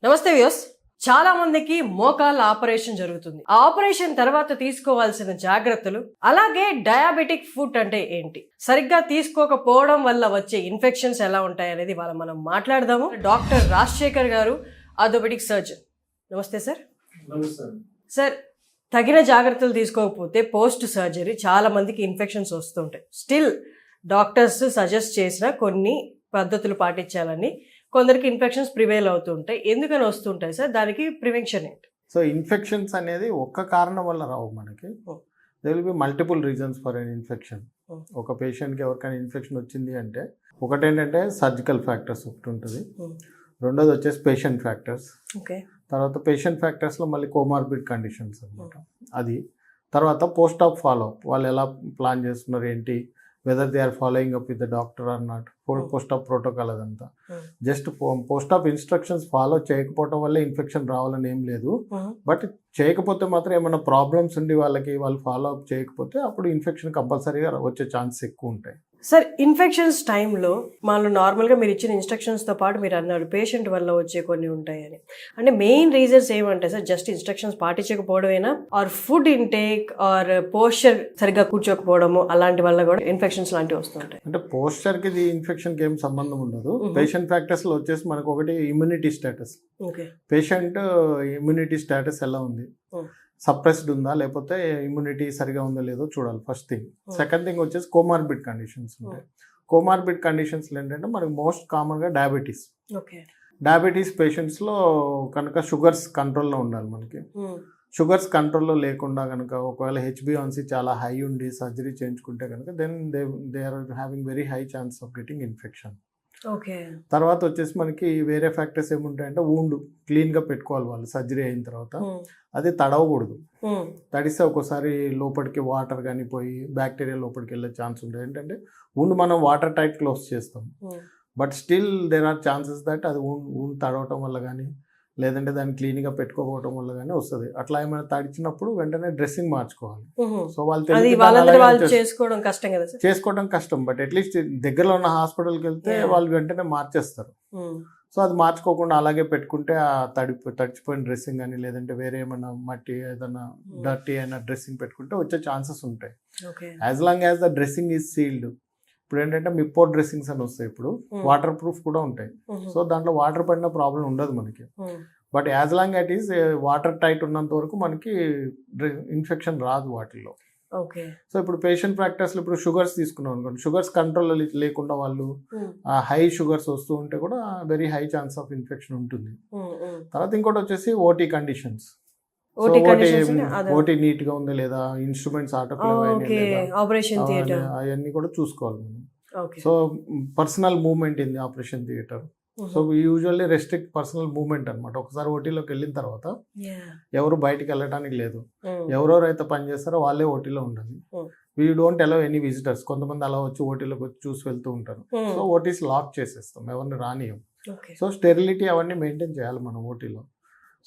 నమస్తే వ్యూస్. చాలా మందికి మోకాళ్ళ ఆపరేషన్ జరుగుతుంది. ఆ ఆపరేషన్ తర్వాత తీసుకోవాల్సిన జాగ్రత్తలు, అలాగే డయాబెటిక్ ఫుడ్ అంటే ఏంటి, సరిగ్గా తీసుకోకపోవడం వల్ల వచ్చే ఇన్ఫెక్షన్స్ ఎలా ఉంటాయి అనేది ఇవాళ మనం మాట్లాడదాము. డాక్టర్ రాజశేఖర్ గారు, ఆర్థోపెడిక్ సర్జన్. నమస్తే సార్. సార్, తగిన జాగ్రత్తలు తీసుకోకపోతే పోస్ట్ సర్జరీ చాలా మందికి ఇన్ఫెక్షన్స్ వస్తుంటాయి. స్టిల్ డాక్టర్స్ సజెస్ట్ చేసిన కొన్ని పద్ధతులు పాటించాలని, కొందరికి ఇన్ఫెక్షన్స్ ప్రివైల్ అవుతుంటాయి. ఎందుకని వస్తుంటాయి సార్? దానికి ప్రివెన్షన్ ఏంటి? సో ఇన్ఫెక్షన్స్ అనేది ఒక్క కారణం వల్ల రావు మనకి. They will be multiple reasons for an infection. ఒక పేషెంట్కి ఎవరికైనా ఇన్ఫెక్షన్ వచ్చింది అంటే ఒకటేంటంటే సర్జికల్ ఫ్యాక్టర్స్ ఒకటి ఉంటుంది, రెండోది వచ్చేసి పేషెంట్ ఫ్యాక్టర్స్, తర్వాత పేషెంట్ ఫ్యాక్టర్స్లో మళ్ళీ కోమార్బిడ్ కండిషన్స్ అనమాట. అది తర్వాత పోస్ట్ ఆఫ్ ఫాలోఅప్, వాళ్ళు ఎలా ప్లాన్ చేస్తున్నారు ఏంటి, whether they are following up with the doctor or not, post op protocol అదంతా. Just post op instructions follow చేయకపోవడం వల్ల ఇన్ఫెక్షన్ రావాలని ఏం లేదు. బట్ చేయకపోతే మాత్రం ఏమైనా ప్రాబ్లమ్స్ ఉండి వాళ్ళు ఫాలో అప్ చేయకపోతే అప్పుడు ఇన్ఫెక్షన్ కంపల్సరీగా వచ్చే ఛాన్స్ ఎక్కువ ఉంటాయి. సార్, ఇన్ఫెక్షన్స్ టైంలో మనం నార్మల్గా మీరు ఇచ్చిన ఇన్స్ట్రక్షన్స్తో పాటు మీరు అన్నారు పేషెంట్ వల్ల వచ్చే కొన్ని ఉంటాయని. అంటే మెయిన్ రీజన్స్ ఏమంటాయి సార్? జస్ట్ ఇన్స్ట్రక్షన్స్ పాటించకపోవడమేనా, or food intake or posture సరిగ్గా కూర్చోకపోవడము అలాంటి వల్ల కూడా ఇన్ఫెక్షన్స్ లాంటివి వస్తుంటాయి? అంటే పోస్చర్కి ఇది ఇన్ఫెక్షన్కి ఏం సంబంధం ఉండదు. పేషెంట్ ఫ్యాక్టర్స్లో వచ్చేసి మనకు ఒకటి immunity status. Patient immunity status ఎలా ఉంది, సప్రెస్డ్ ఉందా లేకపోతే ఇమ్యూనిటీ సరిగా ఉందో లేదో చూడాలి ఫస్ట్ థింగ్. సెకండ్ థింగ్ వచ్చేసి కోమార్బిడ్ కండిషన్స్ ఉంటాయి. కోమార్బిడ్ కండిషన్స్లో ఏంటంటే మనకి మోస్ట్ కామన్గా డయాబెటీస్ పేషెంట్స్లో కనుక షుగర్స్ కంట్రోల్లో ఉండాలి మనకి. షుగర్స్ కంట్రోల్లో లేకుండా కనుక ఒకవేళ HbA1c చాలా హై ఉండి సర్జరీ చేయించుకుంటే కనుక then they are having very high chance of getting infection. తర్వాత వచ్చేసి మనకి వేరే ఫ్యాక్టర్స్ ఏముంటాయంటే వూండ్ క్లీన్గా పెట్టుకోవాలి వాళ్ళు సర్జరీ అయిన తర్వాత. అది తడవకూడదు. తడిస్తే ఒక్కోసారి లోపలికి వాటర్ కానీ పోయి బ్యాక్టీరియా లోపలికి వెళ్ళే ఛాన్స్ ఉంటుంది. ఏంటంటే వూండ్ మనం వాటర్ టైట్ క్లోజ్ చేస్తాం, but still there are chances that అది వూండ్ తడవటం వల్ల కానీ లేదంటే దాన్ని క్లీన్గా పెట్టుకోకపోవడం వల్ల కానీ వస్తుంది. అట్లా ఏమైనా తడిచినప్పుడు వెంటనే డ్రెస్సింగ్ మార్చుకోవాలి. సో వాళ్ళు చేసుకోవడం కష్టం, బట్ అట్లీస్ట్ దగ్గరలో ఉన్న హాస్పిటల్కి వెళ్తే వాళ్ళు వెంటనే మార్చేస్తారు. సో అది మార్చుకోకుండా అలాగే పెట్టుకుంటే ఆ తడిచిపోయిన డ్రెస్సింగ్ కానీ లేదంటే వేరే ఏమైనా మట్టి ఏదైనా డర్టీ అయినా డ్రెస్సింగ్ పెట్టుకుంటే వచ్చే ఛాన్సెస్ ఉంటాయి. As long as the dressing is sealed. ఇప్పుడు ఏంటంటే మిప్పో డ్రెస్సింగ్స్ అని వస్తాయి, ఇప్పుడు వాటర్ ప్రూఫ్ కూడా ఉంటాయి. సో దాంట్లో వాటర్ పడిన ప్రాబ్లం ఉండదు మనకి. But as long at is water tight ఉన్నంత వరకు మనకి ఇన్ఫెక్షన్ రాదు వాటిల్లో. సో ఇప్పుడు పేషెంట్ ప్రాక్టీస్లో ఇప్పుడు షుగర్స్ తీసుకున్నాం అనుకోండి, షుగర్స్ కంట్రోల్ లేకుండా వాళ్ళు హై షుగర్స్ వస్తూ ఉంటే కూడా very high chance of infection ఉంటుంది. తర్వాత ఇంకోటి వచ్చేసి ఓటీ కండిషన్స్. ఓటీ నీట్ గా ఉందా లేదా, ఇన్స్ట్రుమెంట్స్ అవన్నీ కూడా చూసుకోవాలి మనం. So personal movement in the operation theatre. So usually restrict personal movement అనమాట. ఒకసారి ఓటీలోకి వెళ్ళిన తర్వాత ఎవరు బయటికి వెళ్ళడానికి లేదు. ఎవరెవరైతే పని చేస్తారో వాళ్ళే ఓటీలో ఉండాలి. We don't allow any visitors. కొంతమంది అలా వచ్చి ఓటీలోకి వచ్చి చూసి వెళ్తూ ఉంటారు. సో ఓటీస్ లాక్ చేసేస్తాం, ఎవరిని రానియం. సో స్టెరిలిటీ అవన్నీ మెయింటైన్ చేయాలి మనం ఓటీలో.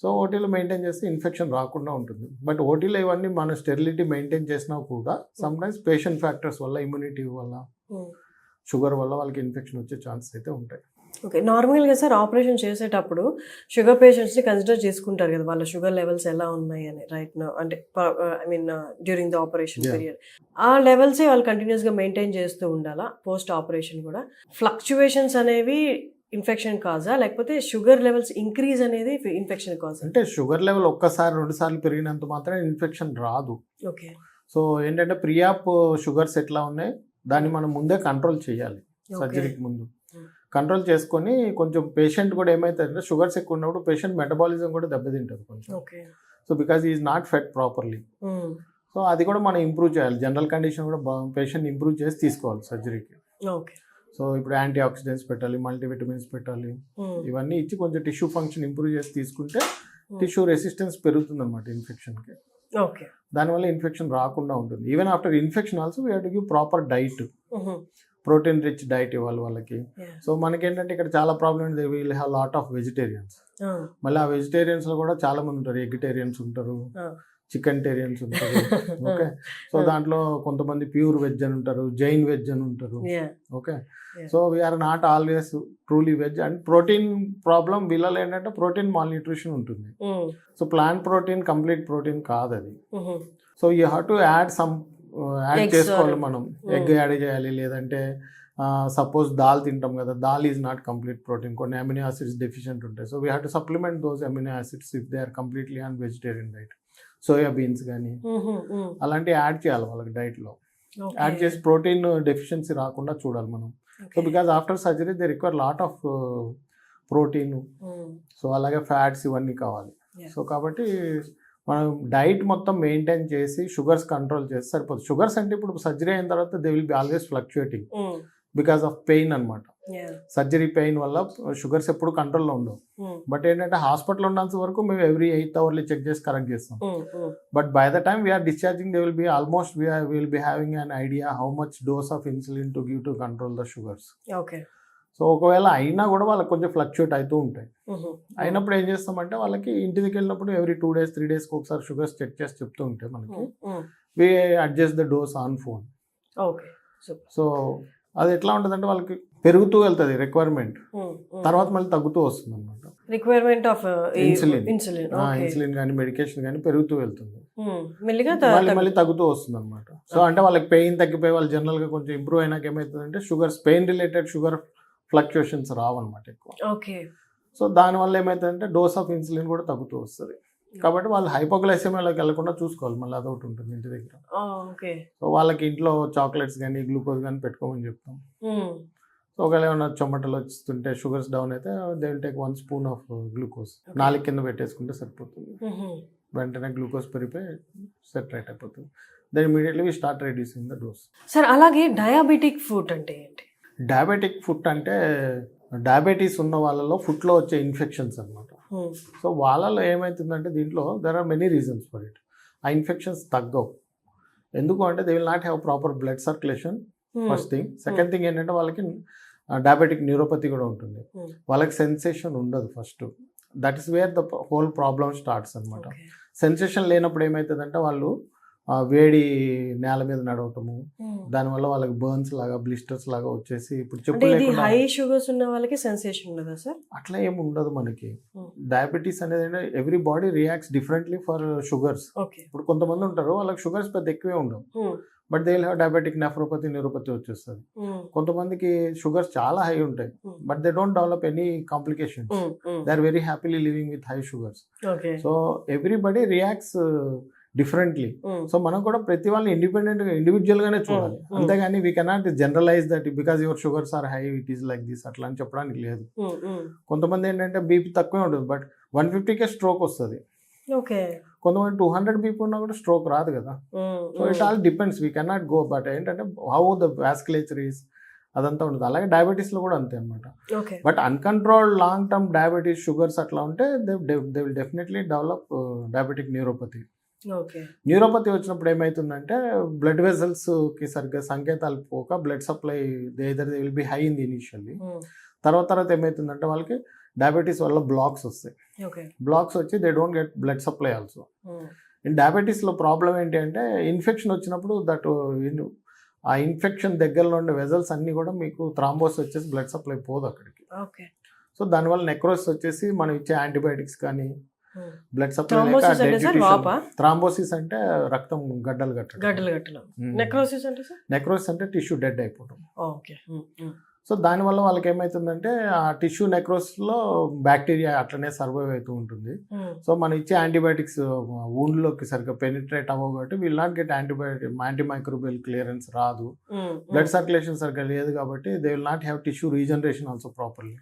సో ఓటీలో మెయింటైన్ చేస్తే ఇన్ఫెక్షన్ రాకుండా ఉంటుంది. బట్ ఓటీలో ఇవన్నీ మనం స్టెరిలిటీ మెయింటైన్ చేసినా కూడా సమ్టైమ్స్ పేషెంట్ ఫ్యాక్టర్స్ వల్ల, ఇమ్యూనిటీ వల్ల, షుగర్ వల్ల వాళ్ళకి ఇన్ఫెక్షన్ వచ్చే ఛాన్సెస్ అయితే ఉంటాయి. నార్మల్గా సార్ ఆపరేషన్ చేసేటప్పుడు షుగర్ పేషెంట్స్ని కన్సిడర్ చేసుకుంటారు కదా, వాళ్ళ షుగర్ లెవెల్స్ ఎలా ఉన్నాయి అని రైట్ నా, అంటే I mean during the operation period ఆ లెవెల్సే వాళ్ళు కంటిన్యూస్గా మెయింటైన్ చేస్తూ ఉండాలా? పోస్ట్ ఆపరేషన్ కూడా ఫ్లక్చువేషన్స్ అనేవి ఇన్ఫెక్షన్ కాజా, లేకపోతే షుగర్ లెవెల్స్ ఇంక్రీజ్ అనేది ఇన్ఫెక్షన్ కాజా? అంటే షుగర్ లెవెల్ ఒక్కసారి 2 సార్లు పెరిగినంత మాత్రమే ఇన్ఫెక్షన్ రాదు. సో ఏంటంటే ప్రియాప్ షుగర్స్ ఎట్లా ఉన్నాయి దాన్ని మనం ముందే కంట్రోల్ చేయాలి. సర్జరీకి ముందు కంట్రోల్ చేసుకొని కొంచెం పేషెంట్ కూడా ఏమవుతుందంటే షుగర్స్ ఎక్కువ ఉన్నప్పుడు పేషెంట్ మెటబాలిజం కూడా దెబ్బతింటుంది కొంచెం. So because is not fed properly. So అది కూడా మనం ఇంప్రూవ్ చేయాలి. జనరల్ కండిషన్ కూడా పేషెంట్ ఇంప్రూవ్ చేసి తీసుకోవాలి సర్జరీకి. సో ఇప్పుడు యాంటీ ఆక్సిడెంట్స్ పెట్టాలి, మల్టీవిటమిన్స్ పెట్టాలి, ఇవన్నీ ఇచ్చి కొంచెం టిష్యూ ఫంక్షన్ ఇంప్రూవ్ చేసి తీసుకుంటే టిష్యూ రెసిస్టెన్స్ పెరుగుతుంది అనమాట ఇన్ఫెక్షన్కి. దానివల్ల ఇన్ఫెక్షన్ రాకుండా ఉంటుంది. Even after infection also we have to give proper diet, protein rich diet ఇవ్వాలి వాళ్ళకి. సో మనకేంటంటే ఇక్కడ చాలా ప్రాబ్లమ్ ఉంది, we'll have lot of vegetarians. మళ్ళీ ఆ వెజిటేరియన్స్లో కూడా చాలా మంది ఉంటారు, ఎగ్టేరియన్స్ ఉంటారు, చికెన్ ఉంటారు. ఓకే, సో దాంట్లో కొంతమంది ప్యూర్ వెజ్ అని ఉంటారు, జైన్ వెజ్ అని ఉంటారు. Okay, so we're not always truly veg. And protein problem వీళ్ళలో ఏంటంటే ప్రోటీన్ మాల్ న్యూట్రిషన్ ఉంటుంది. So plant protein complete protein కాదు అది. So you have to add some add చేసుకోవాలి మనం. ఎగ్ యాడ్ చేయాలి, లేదంటే సపోజ్ దాల్ తింటాం కదా, dal is not complete protein, కొన్ని అమినో యాసిడ్స్ డెఫిషియెంట్ ఉంటాయి. So we have to supplement those amino acids if they are completely on vegetarian diet. Soya beans కానీ అలాంటివి యాడ్ చేయాలి వాళ్ళకి డైట్లో. యాడ్ చేసి ప్రోటీన్ డెఫిషియన్సీ రాకుండా చూడాలి మనం. So because after surgery they require lot of protein, so అలాగే ఫ్యాట్స్ ఇవన్నీ కావాలి. సో కాబట్టి మనం డైట్ మొత్తం మెయింటైన్ చేసి షుగర్స్ కంట్రోల్ చేస్తే సరిపోతుంది. షుగర్స్ అంటే ఇప్పుడు సర్జరీ అయిన తర్వాత they will be always fluctuating because of pain అనమాట. సర్జరీ పెయిన్ వల్ల షుగర్స్ ఎప్పుడు కంట్రోల్లో ఉండవు. బట్ ఏంటంటే హాస్పిటల్ ఉన్నంత వరకు మేము ఎవ్రీ 8 hours చెక్ చేసి కరెక్ట్ చేస్తాం. But by the time we're discharging they will be almost will be having an idea how much dose of insulin to give to control the sugars. So ఒకవేళ అయినా కూడా వాళ్ళకి కొంచెం fluctuate అవుతూ ఉంటాయి. అయినప్పుడు ఏం చేస్తామంటే వాళ్ళకి ఇంటి దగ్గర వెళ్ళినప్పుడు ఎవ్రీ 2 days 3 days ఒకసారి షుగర్స్ చెక్ చేసి చెప్తూ ఉంటాయి మనకి. We adjust the dose on phone. So అది ఎట్లా ఉంటుందంటే వాళ్ళకి పెరుగుతూ వెళ్తుంది రిక్వైర్మెంట్, తర్వాత మళ్ళీ తగ్గుతూ వస్తుంది అనమాట. రిక్వైర్మెంట్ ఆఫ్ ఇన్సులిన్ కానీ మెడికేషన్ కానీ పెరుగుతూ వెళ్తుంది, మళ్ళీ తగ్గుతూ వస్తుంది అనమాట. సో అంటే వాళ్ళకి పెయిన్ తగ్గిపోయి వాళ్ళు జనరల్ గా కొంచెం ఇంప్రూవ్ అయినాక ఏమవుతుందంటే sugars, pain related sugar fluctuations రావన్నమాట ఎక్కువ. సో దానివల్ల ఏమవుతుందంటే డోస్ ఆఫ్ ఇన్సులిన్ కూడా తగ్గుతూ వస్తుంది. కాబట్టి వాళ్ళు హైపోగ్లైసెమియాలోకి వెళ్ళకుండా చూసుకోవాలి. మళ్ళీ అదొకటి ఉంటుంది ఇంటి దగ్గర. సో వాళ్ళకి ఇంట్లో చాక్లెట్స్ కానీ గ్లూకోజ్ కానీ పెట్టుకోమని చెప్తాం. సో ఒకవేళ ఏమైనా చెమటలు వస్తుంటే షుగర్స్ డౌన్ అయితే they will take 1 spoon of glucose నాలుగు కింద పెట్టేసుకుంటే సరిపోతుంది. వెంటనే గ్లూకోజ్ పెరిగిపోయి సెట్ రైట్ అయిపోతుంది. Then immediately we start reducing the dose. Sir అలాగే డయాబెటిక్ ఫుడ్ అంటే ఏంటి? డయాబెటిక్ ఫుడ్ అంటే డయాబెటీస్ ఉన్న వాళ్ళలో ఫుడ్లో వచ్చే ఇన్ఫెక్షన్స్ అనమాట. సో వాళ్ళలో ఏమవుతుందంటే దీంట్లో there are many reasons for it. ఆ ఇన్ఫెక్షన్స్ తగ్గవు. ఎందుకు అంటే they will not have proper blood circulation, first thing. Second thing ఏంటంటే వాళ్ళకి డయాబెటిక్ న్యూరోపతి కూడా ఉంటుంది. వాళ్ళకి సెన్సేషన్ ఉండదు first. That is where the whole problem starts అనమాట. సెన్సేషన్ లేనప్పుడు ఏమవుతుందంటే వాళ్ళు వేడి నేల మీద నడవటము, దానివల్ల వాళ్ళకి బర్న్స్ లాగా బ్లిస్టర్స్ లాగా వచ్చేసి ఇప్పుడు చెప్పులు హై షుగర్స్ ఉన్న వాళ్ళకి సెన్సేషన్ ఉండదా సార్? అట్లా ఏమి ఉండదు మనకి. డయాబెటీస్ అనేది every body reacts differently for sugars. ఇప్పుడు కొంతమంది ఉంటారు వాళ్ళకి షుగర్స్ పెద్ద ఎక్కువే ఉండవు, but they will have diabetic nephropathy, neuropathy వచ్చేస్తుంది. కొంతమందికి షుగర్స్ చాలా హై ఉంటాయి, but they don't develop any complications. They are very happily living with high sugars. So everybody reacts differently. So మనం కూడా ప్రతి వాళ్ళని ఇండివిజువల్ గానే చూడాలి, అంతేగాని we cannot generalise that because your sugars are high it is like this అట్లా అని చెప్పడానికి లేదు. కొంతమంది ఏంటంటే బీపీ తక్కువే ఉంటుంది, బట్ 150కే స్ట్రోక్ వస్తుంది. కొంతమంది 200 బీపీ ఉన్నా కూడా స్ట్రోక్ రాదు కదా. So it all depends, we cannot go. But ఏంటంటే హౌ ద వాస్కులేచర్ ఈస్ అదంతా ఉంటుంది. అలాగే డయాబెటీస్ లో కూడా అంతే అనమాట. But uncontrolled long term diabetes sugars అట్లా ఉంటే they will definitely develop diabetic neuropathy. Neuropathy వచ్చినప్పుడు ఏమవుతుందంటే బ్లడ్ వెజల్స్ కి సరిగ్గా సంకేతాలు పోక blood supply they will B high in the initially. తర్వాత ఏమవుతుందంటే వాళ్ళకి డయాబెటీస్ వల్ల బ్లాక్స్ వస్తాయి. బ్లాక్స్ వచ్చి they don't get blood supply also. In diabetes లో ప్రాబ్లం ఏంటి అంటే ఇన్ఫెక్షన్ వచ్చినప్పుడు దట్ ఆ ఇన్ఫెక్షన్ దగ్గరలో ఉండే వెజల్స్ అన్ని కూడా మీకు థ్రాంబోస్ వచ్చేసి బ్లడ్ సప్లై పోదు అక్కడికి. సో దానివల్ల నెక్రోసిస్ వచ్చేసి మనం ఇచ్చే యాంటీబయాటిక్స్ కానీ బ్లడ్ సప్లై థ్రాంబోసిస్ అంటే రక్తం గడ్డలు కట్టడం. నెక్రోసిస్ అంటే టిష్యూ డెడ్ అయిపోవడం. సో దానివల్ల వాళ్ళకి ఏమవుతుందంటే ఆ టిష్యూ నెక్రోసిస్లో బ్యాక్టీరియా అట్లనే సర్వైవ్ అవుతూ ఉంటుంది. సో మనం ఇచ్చే యాంటీబయాటిక్స్ వూండ్లోకి సరిగ్గా పెనిట్రేట్ అవ్వవు కాబట్టి will not get antimicrobial clearance రాదు. బ్లడ్ సర్క్యులేషన్ సరిగ్గా లేదు కాబట్టి they will not have tissue regeneration also properly.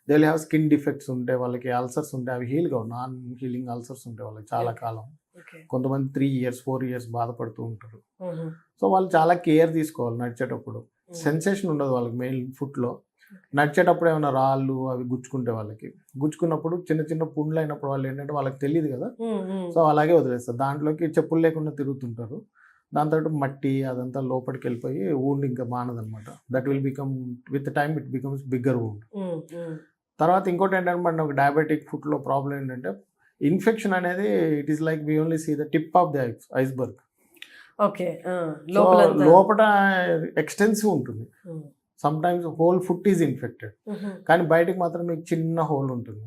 They will have skin defects ఉంటాయి, వాళ్ళకి అల్సర్స్ ఉంటాయి, అవి హీల్ కావు, నాన్ హీలింగ్ అల్సర్స్ ఉంటాయి వాళ్ళకి చాలా కాలం. కొంతమంది 3 years 4 years బాధపడుతూ ఉంటారు. సో వాళ్ళు చాలా కేర్ తీసుకోవాలి నడిచేటప్పుడు. సెన్సేషన్ ఉండదు వాళ్ళకి మెయిన్ ఫుట్లో. నడిచేటప్పుడు ఏమైనా రాళ్ళు అవి గుచ్చుకున్నప్పుడు చిన్న చిన్న పుండ్లు అయినప్పుడు వాళ్ళు ఏంటంటే వాళ్ళకి తెలియదు కదా, సో అలాగే వదిలేస్తారు. దాంట్లోకి చెప్పులు లేకుండా తిరుగుతుంటారు. దాంతో మట్టి అదంతా లోపలికి వెళ్ళిపోయి వూండ్ ఇంకా మానదనమాట. That will become with time it becomes bigger wound. తర్వాత ఇంకోటి ఏంటంటే మన డయాబెటిక్ ఫుడ్లో ప్రాబ్లం ఏంటంటే ఇన్ఫెక్షన్ అనేది it is like we only see the tip of the iceberg. Okay లోపల ఎక్స్టెన్సివ్ ఉంటుంది. Sometimes whole foot is infected, కానీ బయటకు మాత్రం మీకు చిన్న హోల్ ఉంటుంది.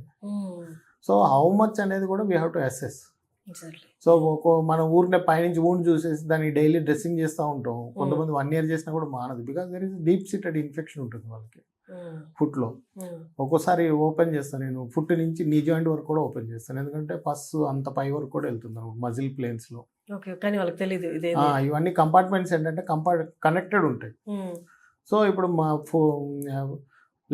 సో హౌ మచ్ అనేది కూడా we have to assess. So మన ఊరినే పైనుంచి ఊండి చూసేసి దాన్ని డైలీ డ్రెస్సింగ్ చేస్తూ ఉంటాం. కొంతమంది 1 year చేసినా కూడా మానదు, because there is deep seated infection ఉంటుంది వాళ్ళకి ఫుట్లో. ఒక్కోసారి ఓపెన్ చేస్తాను నేను, ఫుట్ నుంచి నీ జాయింట్ వరకు కూడా ఓపెన్ చేస్తాను, ఎందుకంటే పస్ అంత పై వరకు కూడా వెళ్తుంది మజిల్ ప్లేన్స్లో. కానీ వాళ్ళకి తెలియదు ఇవన్నీ కంపార్ట్మెంట్స్ ఏంటంటే కనెక్టెడ్ ఉంటాయి. సో ఇప్పుడు మా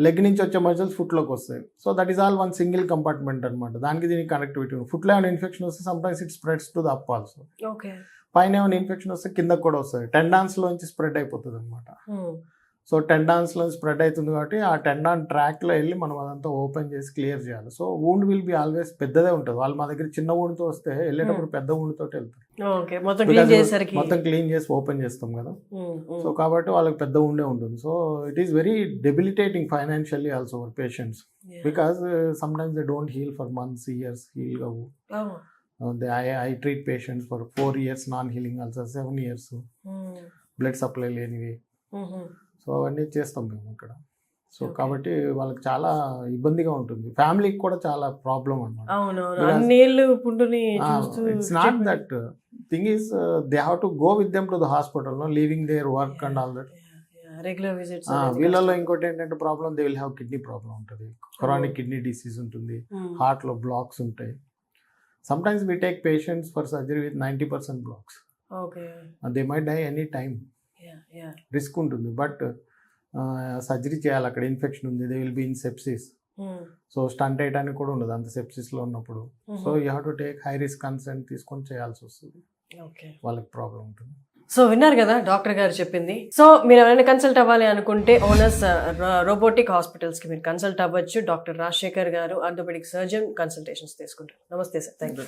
లెగ్ నుంచి వచ్చే మజిల్స్ ఫుట్లోకి వస్తాయి. So that is all one single compartment అనమాట. దానికి దీనికి కనెక్టివిటీ ఉంది. ఫుట్లో ఏమైనా ఇన్ఫెక్షన్ వస్తే sometimes it spreads to the up also. పైన ఏమైనా ఇన్ఫెక్షన్ వస్తే కిందకు కూడా వస్తుంది, టెండాన్స్లోంచి స్ప్రెడ్ అయిపోతుంది అనమాట. సో టెండాన్స్లో స్ప్రెడ్ అవుతుంది కాబట్టి ఆ టెండాన్ ట్రాక్లో వెళ్ళి మనం అదంతా ఓపెన్ చేసి క్లియర్ చేయాలి. So wound will be always పెద్దదే ఉంటుంది. వాళ్ళు మా దగ్గర చిన్న వూండ్తో వస్తే వెళ్ళేటప్పుడు పెద్ద వూండ్తో వెళ్తారు. మొత్తం క్లీన్ చేసి ఓపెన్ చేస్తాం కదా. సో కాబట్టి వాళ్ళకి పెద్ద ఉండే ఉంటుంది. So it is very debilitating financially also for patients, because sometimes they don't heal for months, years, heal కావు. I treat patients for 4 years non-healing ulcers, 7 years blood supply లేనివి. సో అవన్నీ చేస్తాం మేము ఇక్కడ. సో కాబట్టి వాళ్ళకి చాలా ఇబ్బందిగా ఉంటుంది, ఫ్యామిలీకి కూడా చాలా ప్రాబ్లం అనమాట. It's not that thing is they have to go with them to the hospital, leaving their work and all that. Regular visits. వీళ్ళలో ఇంకోటి ఏంటంటే problem, they will have kidney problem ఉంటుంది, క్రానిక్ కిడ్నీ డిసీజ్ ఉంటుంది, హార్ట్లో blocks ఉంటాయి. Sometimes we take patients for surgery with 90% blocks. Okay. They might die any time. Risk ఉంటుంది, but surgery చేయాలి, అక్కడ ఇన్ఫెక్షన్ ఉంది, they will be in sepsis. So stent వేయడానికి కూడా ఉండదు అంత సెప్సిస్లో ఉన్నప్పుడు. So you have to take high risk consent తీసుకొని చేయాల్సి వస్తుంది, వాళ్ళకి ప్రాబ్లం ఉంటుంది. సో విన్నారు కదా డాక్టర్ గారు చెప్పింది. సో మీరు ఎవరైనా కన్సల్ట్ అవ్వాలి అనుకుంటే ఓనర్స్ రోబోటిక్ హాస్పిటల్స్కి మీరు కన్సల్ట్ అవ్వచ్చు. డాక్టర్ రాజశేఖర్ గారు ఆర్థోపెడిక్ సర్జన్, కన్సల్టేషన్స్ తీసుకుంటారు. నమస్తే సార్, థ్యాంక్ యూ.